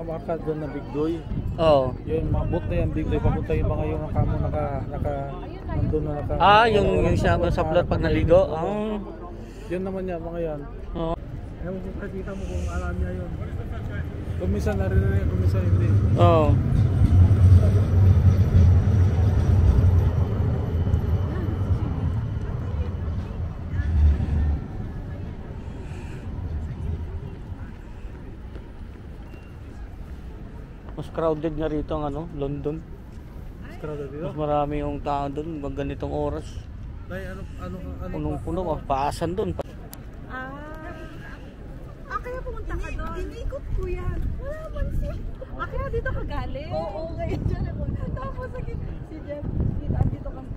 kamakad doon na Bigdoy. Oo. Yung mga boat na yan, Bigdoy, papunta yung mga yung kamo nandun na naka... Yung siya sa plot pag naligo. Yun naman yan, mga yan. Oo. Ewan kung kakita mo kung alam niya yun. Kung minsan naririnig, kung minsan hindi. Oo. Mas crowded nga rito ang London. Mas crowded dito? Mas marami yung tao doon pag ganitong oras. Dahil ano Punong-puno, paasan doon. Kaya pumunta ka doon? Inikot ko yan. Wala man siya. Kaya dito ka galing? Oo, kaya dyan ako. Tapos si Jeff, dito kami.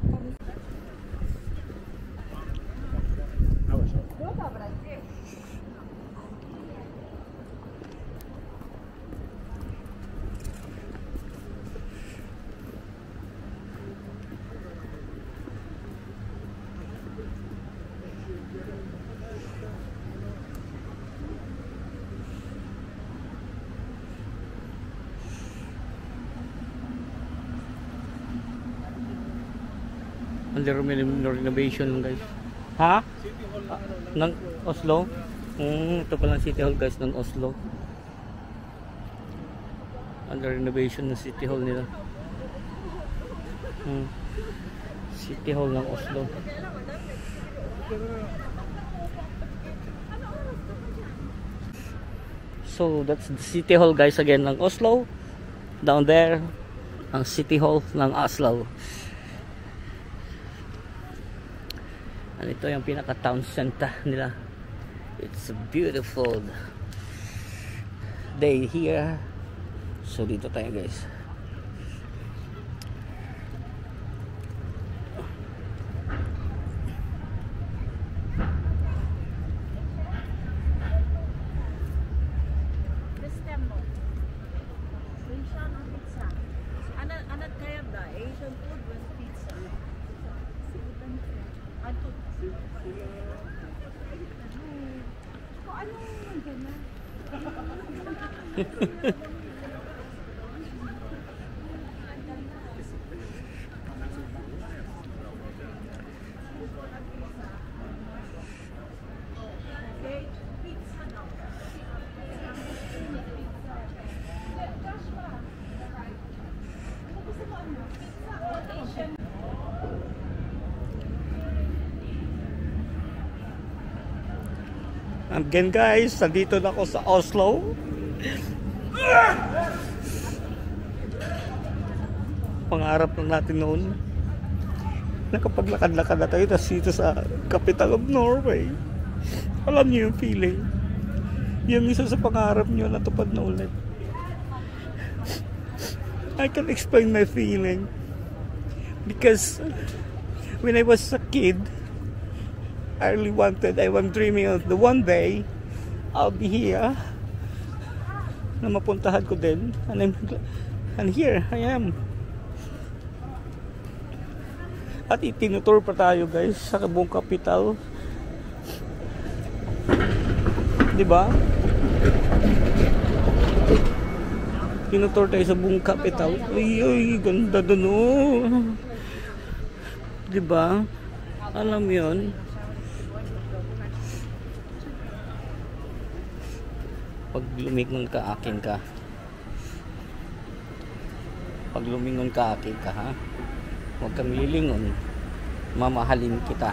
Doon ka, Brandy. Under renovation guys. Ha? Ng Oslo? Ito pala City Hall guys ng Oslo. Under renovation ng City Hall nila. City Hall ng Oslo. So that's the City Hall guys again ng Oslo. Down there ang City Hall ng Oslo. Ito yung pinaka town center nila. It's a beautiful day here. So dito tayo guys. Asian food with pizza. Again guys, nandito na ako sa Oslo. Pangarap lang natin noon. Nakapaglakad-lakad na tayo dito sa capital of Norway. Alam niyo yung feeling. Yung isa sa pangarap niyo natupad na ulit. I can explain my feeling. Because when I was a kid, I was dreaming of the one day I'll be here na mapuntahan ko din, and here I am. At itinutur pa tayo guys sa buong capital, di ba? Tinutur tayo sa buong capital. Ay, ganda doon oh. Di ba? Alam yon. Pag lumingon ka, akin ka. Pag lumingon ka, akin ka, ha? Huwag kang lilingon. Mamahalin kita.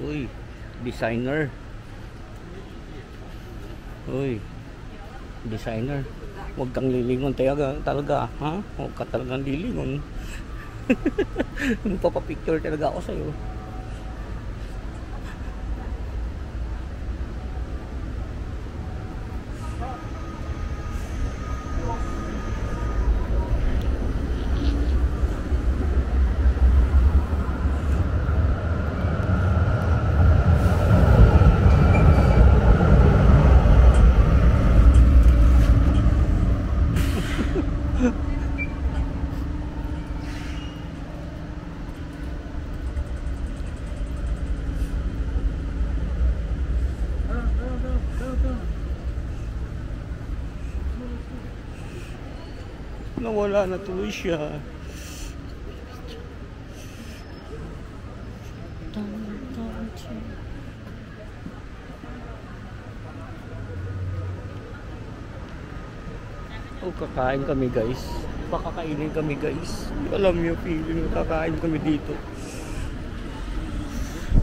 Uy, designer. Uy, designer. Huwag kang lilingon talaga, ha? Huwag ka talagang lilingon. Magpapapicture talaga ako sa'yo. nawala na tuloy siya. Oh, kakain kami guys. Pakakainin kami guys. Alam niyo, feeling kakain kami dito.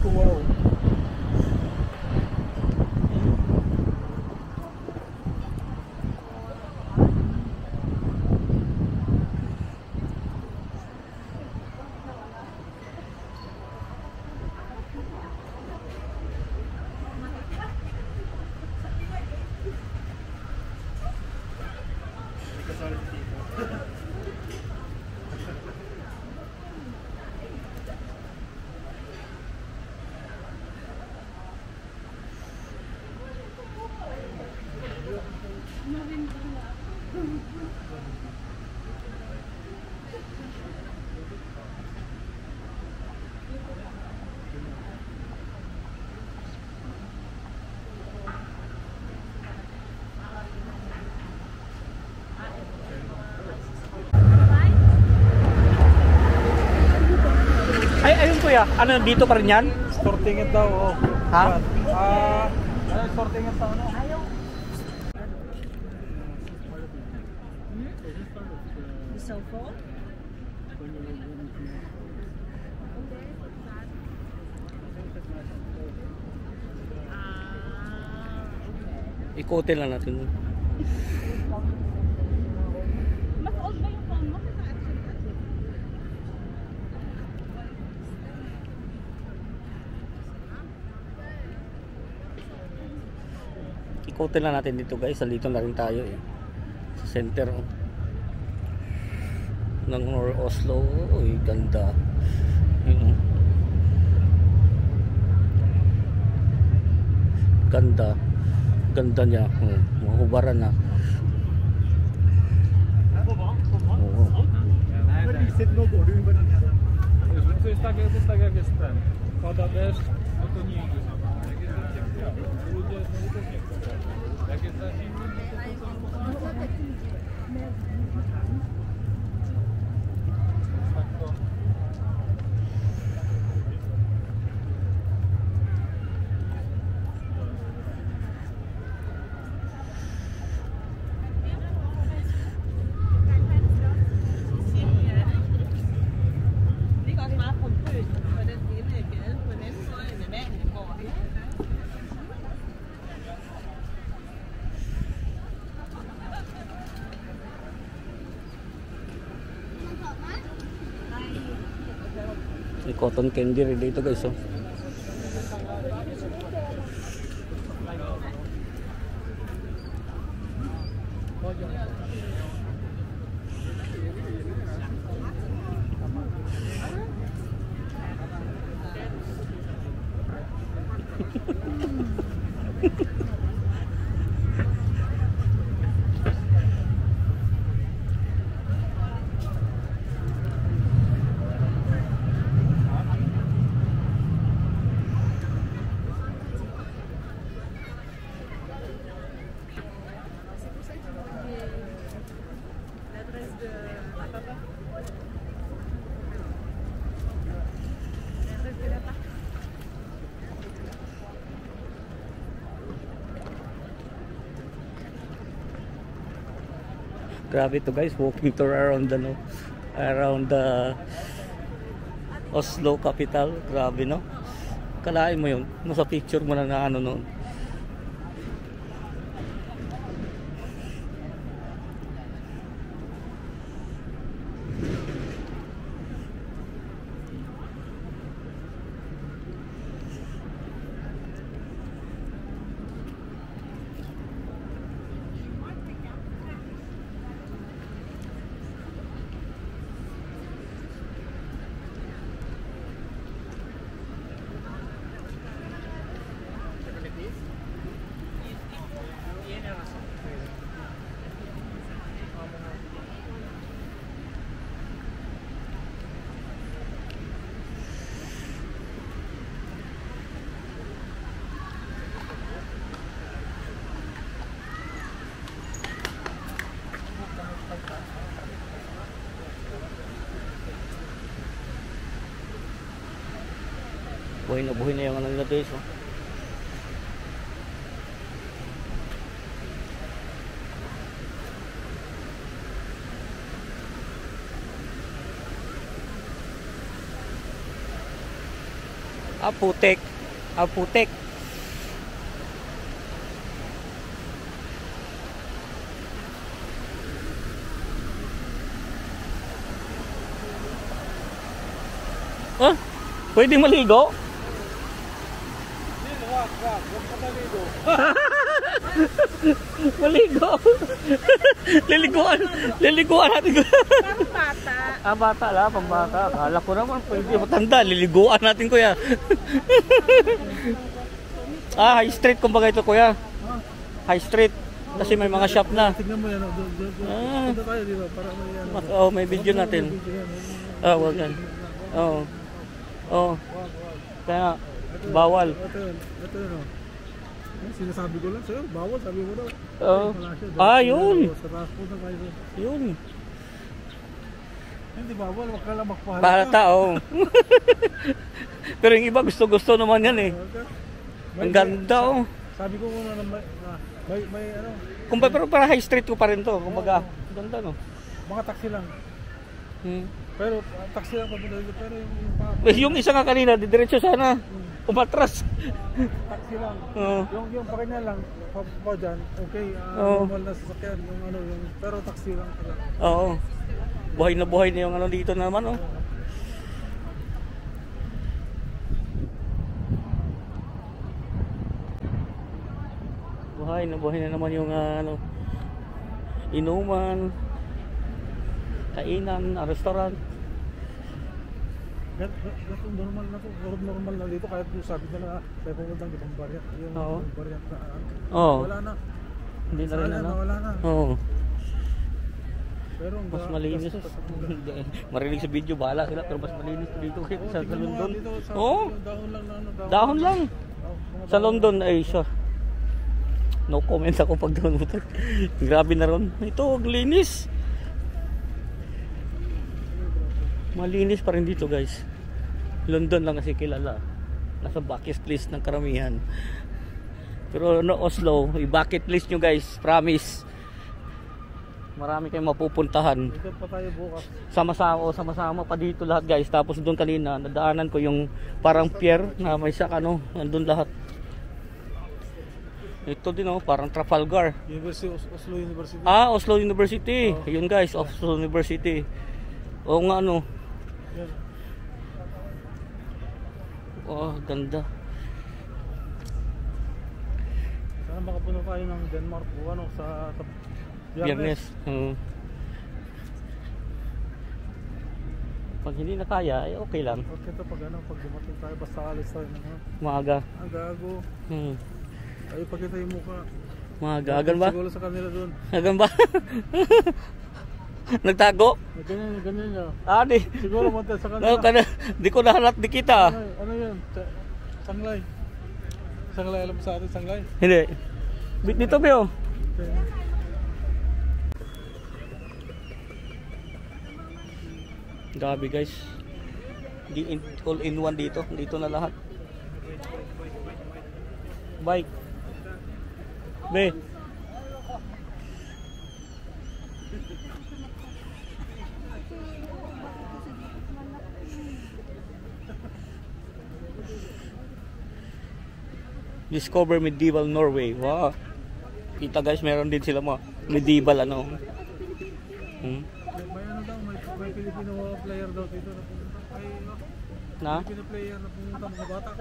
Wow. Ay, ayun kuya. Ano, dito pa rin yan? Sortingit daw, oh. Ha? Sortingit sa ano? The cell phone? Ikotin lang natin. Mas old ba yung phone mo? Ikotin lang natin dito guys. Nandito na rin tayo eh. Sa center ng North Oslo. Uy, ganda. Yun, ganda. Ganda niya. Mahubaran na. To jest tak jak jest ten. Pada deszcz, no to nie idzie. Ludzie, no to nie chcą. Jak jest za zimno, no to tak to... May cotton candy rin dito guys, oh. Grabe to guys, walking tour around the Oslo capital. Grabe no. Kalain mo yun, nasa picture mo lang na ano noon. buhay na yung ano nila guys. Oh. Putik. Putik. Ah, pwede maligo? Wag ka maligo. Maligo. Liliguan natin. Parang bata. Bata lang, pambata. Akala ko naman pwede matanda, liliguan natin kuya. High street kumbaga ito kuya. High street. Kasi may mga shop na. Tignan mo yan. Punta tayo dito para may ano. May video natin. Wag yan. Kaya bawal. Ito yun. Sinasabi ko lang sa'yo, bawal, sabi mo daw. Yun. Sa raspo na kayo. Yun. Hindi bawal, wag ka lang magpahalata. Pahalata, Pero yung iba gusto naman yan eh. Ang ganda Sabi ko muna na may ano. Pero para high street ko pa rin to. Kumbaga, ganda no. Mga taxi lang. Pero taxi lang papunta dito. Pero yung isa nga kanina, didiretso sana. Umatras. Taxi lang. Yung pakina lang pa dyan, okay, normal na sasakyan, pero taxi lang. Oo. Buhay na yung ano dito naman, Buhay na naman yung inuman, kainan, restaurant. Normal na dito kahit yung sabi nila tayo pumunta ng ibang baryak. Yung baryak na wala na. Hindi na rin wala na. Pero mas malinis. Marinig sa video, bahala sila pero mas malinis dito sa London. Dahon lang. Sa London ay siya. No comments ako pag doon. Grabe na ron. Ito, linis. Malinis pa rin dito guys. London lang kasi kilala. Nasa bucket list ng karamihan. Pero Oslo, i-bucket list nyo guys. Promise. Marami kayong mapupuntahan. Dito pa tayo bukas. Sama-sama pa dito lahat guys. Tapos doon kanina, nadaanan ko yung parang pier na may sakano. Nandun lahat. Ito din parang Trafalgar. Oslo University. Oslo University. Ayun guys, Oslo University. Nga Yan. Ganda. Sana makapuno tayo ng Denmark sa Biyernes. Pag hindi na kaya, okay lang. Okay to pag dumating tayo, basta alis tayo ng Maaga. gago. Ay pagkita yung mukha. Maaga. Agan ba? Siguro sa kanila doon. Agan ba? Nagtago? Ganyan niya. Di. Siguro monte sa kanila. Di ko nahanap di kita. Ano yun? Sanglay. Sanglay, alam mo sa atin sanglay? Hindi. Dito ba Grabe guys. All in one dito. Dito na lahat. Bike. Be. Discover medieval Norway. Wow. Kita guys, meron din sila medieval May ano daw, may Filipino player daw dito na pumunta. Filipino player na pumunta mga bata.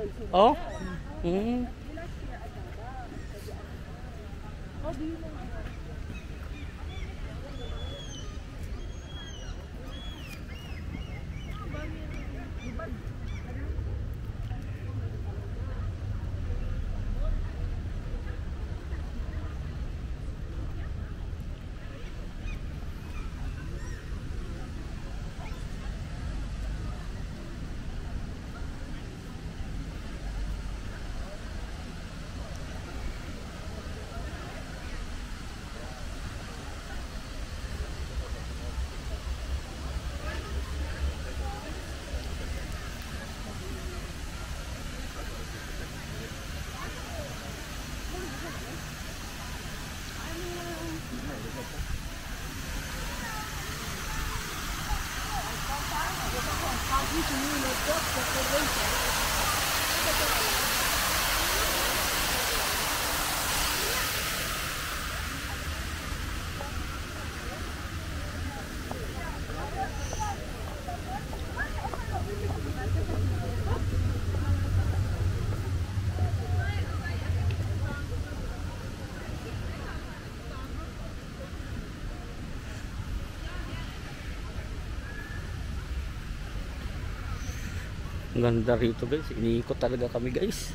Ang ganda rito guys, iniikot talaga kami guys.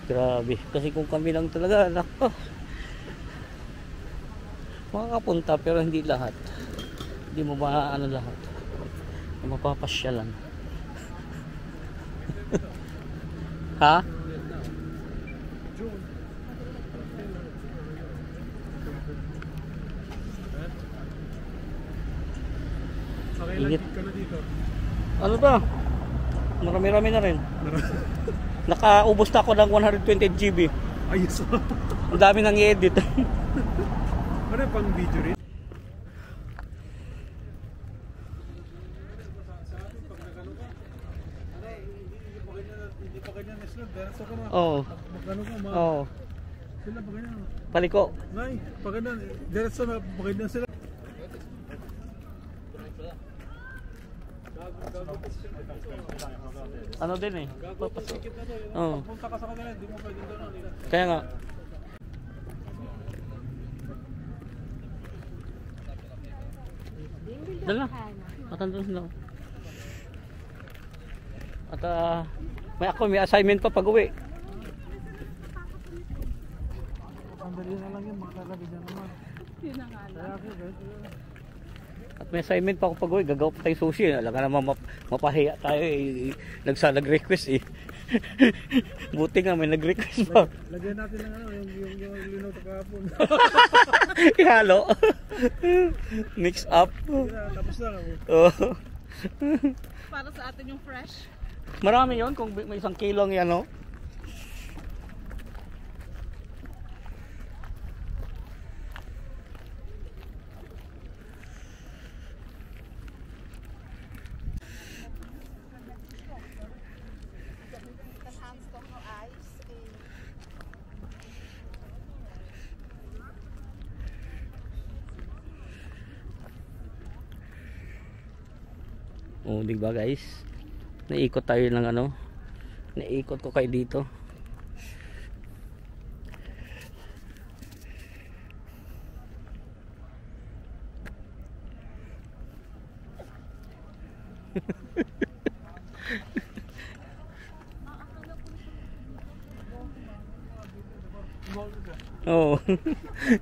Grabe, kasi kung kami lang talaga, nako, makakapunta pero hindi lahat. Hindi mo maaano lahat, mapapasyalan. Ha? Init. Ano ba? Marami-rami na rin. Nakaubos na ako ng 120 GB. Ayos. Ang dami nang i-edit. Ano pang video rin? Hindi pa ganyan na sila. Diretso ka na. Oo. Magkano ka? Oo. Sila pa ganyan. Paliko. Nay, pa ganyan. Diretso na. Pa ganyan sila. Ano din eh. Papasok. Oo. Punta ka sa kanila. Hindi mo pwede doon nila. Kaya nga. Dala. Matandang sila. At may assignment pa pag uwi. Sandali na lang yun. Makakagabi dyan naman. Yun na nga lang. At may assignment pa ako pag uwi. Gagawa pa tayo sushi. Alam ka naman mapahiya tayo eh. Nag-request eh. Buti nga may nag-request pa. Lagyan natin ng ano, yung linaw kahapon. Ihalo. Mix up. Tapos na. Oh. Para sa atin yung fresh. Marami yon kung may 1 kilo ang yan, no? Oh, di ba guys? Naikot tayo ng ano? Naikot ko kayo dito. Oh.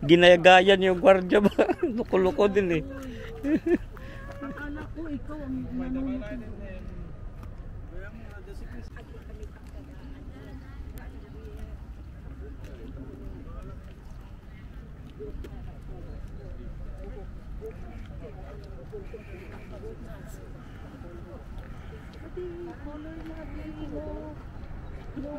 Ginayagayan yung gwardiya ba? Luko-luko din eh. Akala ko ikaw ang nanonood. Color na dito. No.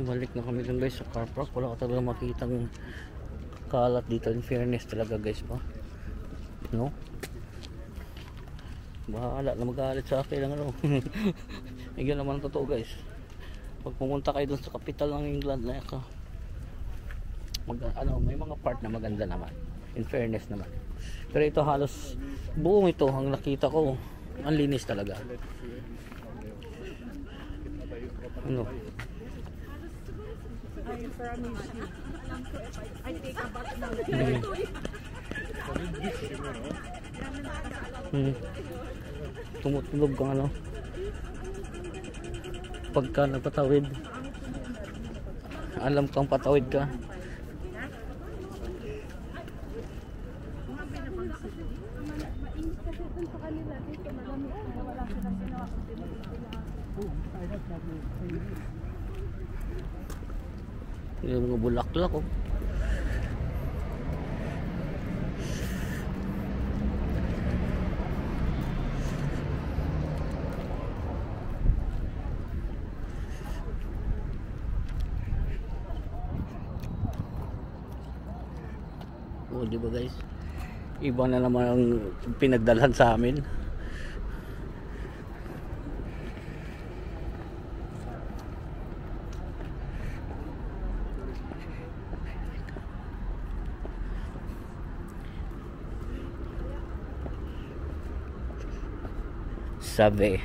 Balik na kami dun guys sa car park. Wala ka talaga makitang kalat dito. In fairness talaga guys pa. No? Bahala na magalit sa akin lang ano. Yan naman ang totoo guys. Pag pumunta kayo dun sa capital ng England na may mga part na maganda naman. In fairness naman. Pero ito halos buong ito ang nakita ko. Ang linis talaga. Ano? I promise you. I take a bath now. Tumutunog kang ano pagka nagpatawid, alam kang patawid ka. Yung mga bulaklak oh. Oh, di ba guys? Iba na naman ang pinagdalhan sa amin. Sabe.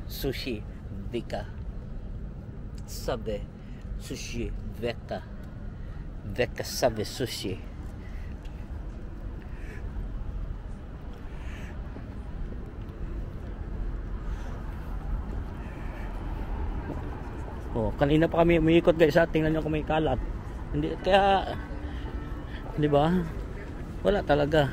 Sushi Vika. Sabe. Sushi Veka. Veka sabe sushi. Oh, kanina pa kami umiikot guys, tingnan niyo kung may kalat. Hindi kaya, 'di ba? Wala talaga.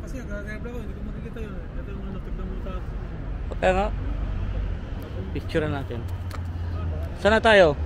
Kasi nag-reply ko, hindi ko makikita yun. Ito yung natignan mo sa... Kaya nga, picture natin. Sana tayo?